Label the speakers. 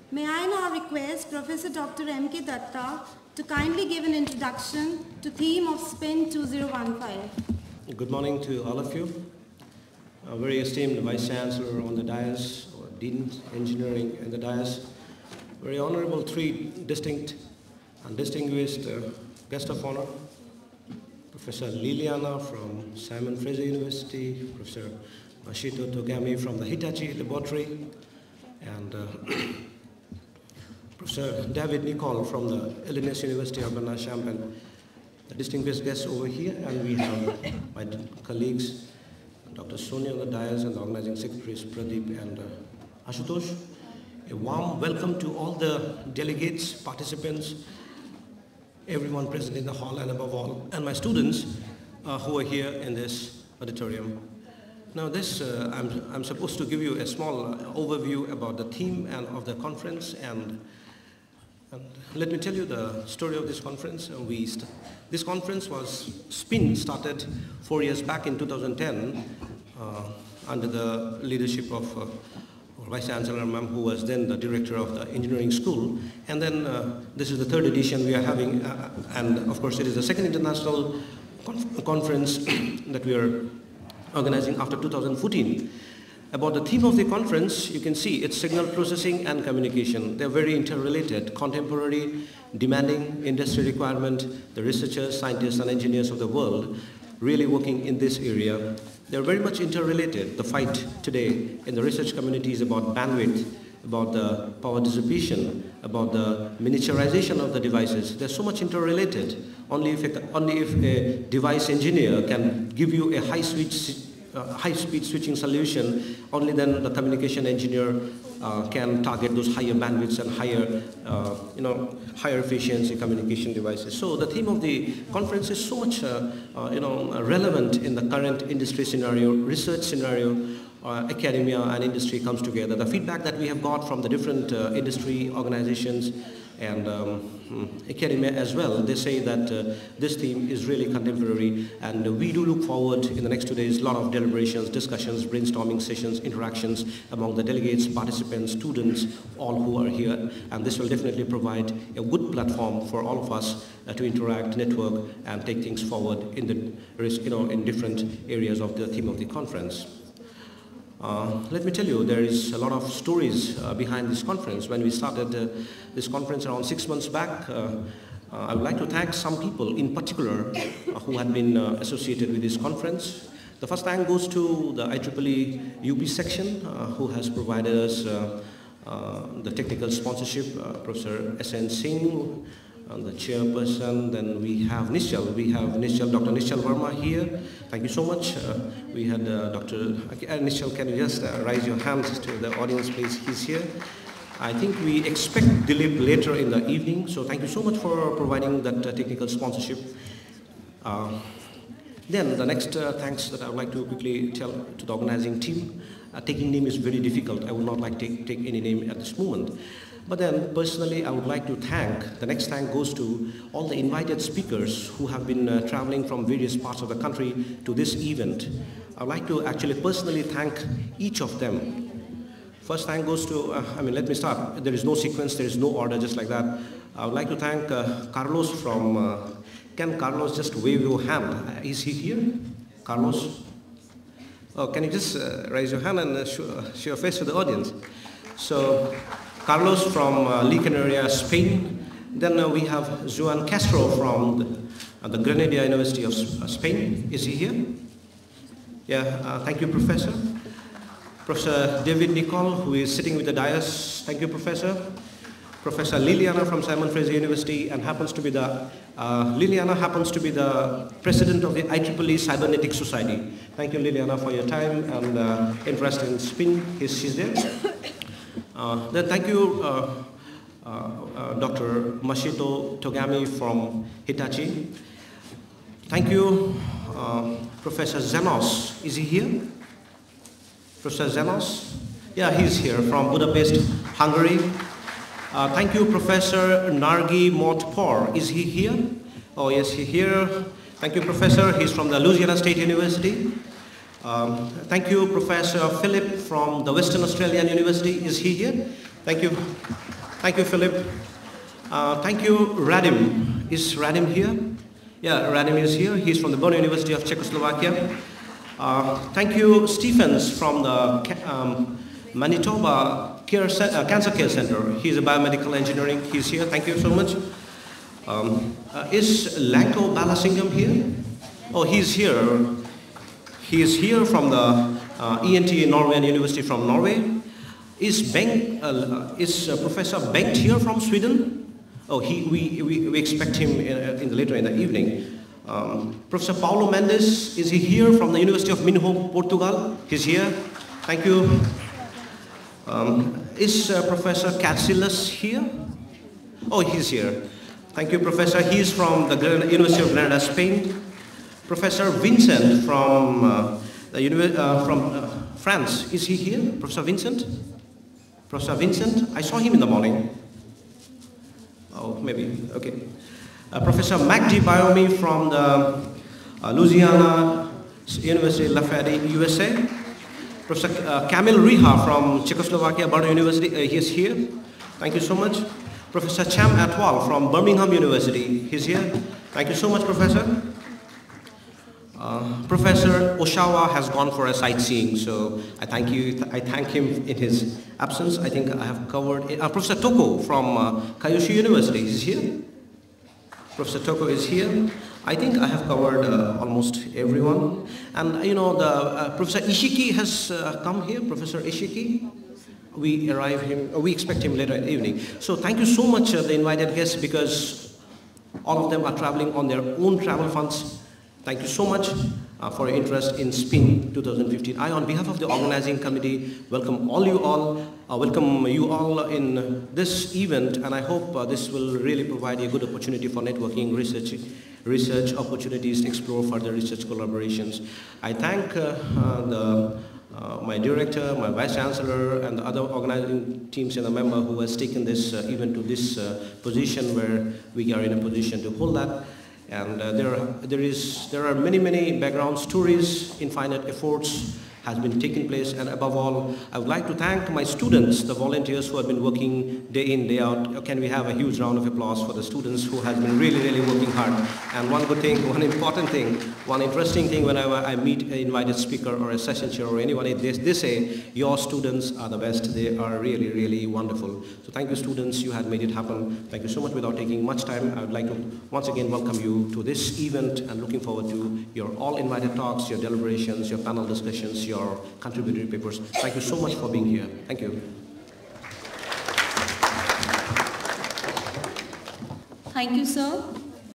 Speaker 1: May I now request Professor Dr. K Dutta to kindly give an introduction to theme of SPIN 2015.
Speaker 2: Good morning to all of you. A very esteemed Vice Chancellor on the dais, or Dean Engineering in the dais, very honorable three distinct and distinguished guest of honor, Professor Liliana from Simon Fraser University, Professor Mashito Togami from the Hitachi Laboratory, and Professor David Nicol from the Illinois University Urbana-Champaign, the distinguished guests over here, and we have my colleagues, Dr. Sonia on the dais and the organizing secretaries Pradeep and Ashutosh. A warm welcome to all the delegates, participants, everyone present in the hall, and above all, and my students who are here in this auditorium. Now this, I'm supposed to give you a small overview about the theme and of the conference, and let me tell you the story of this conference. This conference was started 4 years back in 2010 under the leadership of Vice Chancellor Ma'am, who was then the director of the engineering school. And then this is the third edition we are having, and of course it is the second international conference that we are organizing after 2014. About the theme of the conference, you can see it's signal processing and communication. They're very interrelated, contemporary, demanding industry requirement, the researchers, scientists and engineers of the world really working in this area. They're very much interrelated. The fight today in the research community is about bandwidth, about the power dissipation, about the miniaturization of the devices. They're so much interrelated. Only if a device engineer can give you a high-speed switching solution, only then the communication engineer can target those higher bandwidths and higher efficiency communication devices. So the theme of the conference is so much relevant in the current industry scenario, research scenario. Academia and industry comes together. The feedback that we have got from the different industry organizations and academia as well, they say that this theme is really contemporary, and we do look forward in the next 2 days, a lot of deliberations, discussions, brainstorming sessions, interactions among the delegates, participants, students, all who are here, and this will definitely provide a good platform for all of us to interact, network, and take things forward in in different areas of the theme of the conference. Let me tell you, there is a lot of stories behind this conference. When we started this conference around 6 months back, I would like to thank some people in particular who had been associated with this conference. The first thank goes to the IEEE UP section who has provided us the technical sponsorship, Professor S.N. Singh, the chairperson. Then we have Nishal. Dr. Nishal Verma here. Thank you so much. We had Dr. Nishal, can you just raise your hand to the audience, please? He's here. I think we expect Dilip later in the evening, so thank you so much for providing that technical sponsorship. Then the next thanks that I would like to quickly tell to the organizing team. Taking name is very difficult. I would not like to take any name at this moment. But then personally, I would like to thank, the next thank goes to all the invited speakers who have been traveling from various parts of the country to this event. I would like to actually personally thank each of them. First thank goes to, let me start. There is no sequence, there is no order, just like that. I would like to thank Carlos from, can Carlos just wave your hand? Is he here? Carlos? Oh, can you just raise your hand and show your face to the audience? So, Carlos from Lee Canaria, Spain. Then we have Juan Castro from the Granada University of Spain. Is he here? Yeah, thank you, Professor. Professor David Nicol, who is sitting with the dais. Thank you, Professor. Professor Liliana from Simon Fraser University, and Liliana happens to be the president of the IEEE Cybernetics Society. Thank you, Liliana, for your time and interest in SPIN. She's there. Then thank you, Dr. Mashito Togami from Hitachi. Thank you, Professor Zenos. Is he here? Professor Zenos? Yeah, he's here from Budapest, Hungary. Thank you, Professor Nargi Motpor. Is he here? Oh, yes, he's here. Thank you, Professor. He's from the Louisiana State University. Thank you, Professor Philip from the Western Australian University. Is he here? Thank you. Thank you, Philip. Thank you, Radim. Is Radim here? Yeah, Radim is here. He's from the Bonn University of Czechoslovakia. Thank you, Stephens from the Manitoba Cancer Care Center. He's a biomedical engineering. He's here. Thank you so much. Is Lanko Balasingham here? Oh, he's here. He is here from the ENT Norwegian University from Norway. Is Professor Bengt here from Sweden? Oh, we expect him later in the evening. Professor Paulo Mendes, is he here from the University of Minho, Portugal? He's here. Thank you. Is Professor Catsilas here? Oh, he's here. Thank you, Professor. He's from the University of Granada, Spain. Professor Vincent from France. Is he here? Professor Vincent? Professor Vincent? I saw him in the morning. Oh, maybe. Okay. Professor Magdi Biomi from the Louisiana University, Lafayette, USA. Professor Kamil Riha from Czechoslovakia, Bern University. He is here. Thank you so much. Professor Cham Atwal from Birmingham University. He's here. Thank you so much, Professor. Professor Oshawa has gone for a sightseeing, so I thank him in his absence. I think I have covered it. Professor Toko from Kyushu University is here. Professor Toko is here. I think I have covered almost everyone. And you know, Professor Ishiki has come here. Professor Ishiki. We expect him later in the evening. So thank you so much, the invited guests, because all of them are traveling on their own travel funds. Thank you so much for your interest in SPIN 2015. I, on behalf of the organizing committee, welcome you all in this event, and I hope this will really provide a good opportunity for networking, research opportunities to explore further research collaborations. I thank my director, my vice chancellor, and the other organizing teams and the member who has taken this event to this position where we are in a position to hold that. And there are many background stories, infinite efforts has been taking place, and above all, I would like to thank my students, the volunteers who have been working day in, day out. Can we have a huge round of applause for the students who have been really working hard? And one good thing, one important thing, one interesting thing, whenever I meet an invited speaker or a session chair or anyone, they say, your students are the best. They are really wonderful. So thank you, students. You had made it happen. Thank you so much. Without taking much time, I would like to once again welcome you to this event and looking forward to your all invited talks, your deliberations, your panel discussions, your contributory papers. Thank you so much for being here. Thank you.
Speaker 3: Thank you, sir.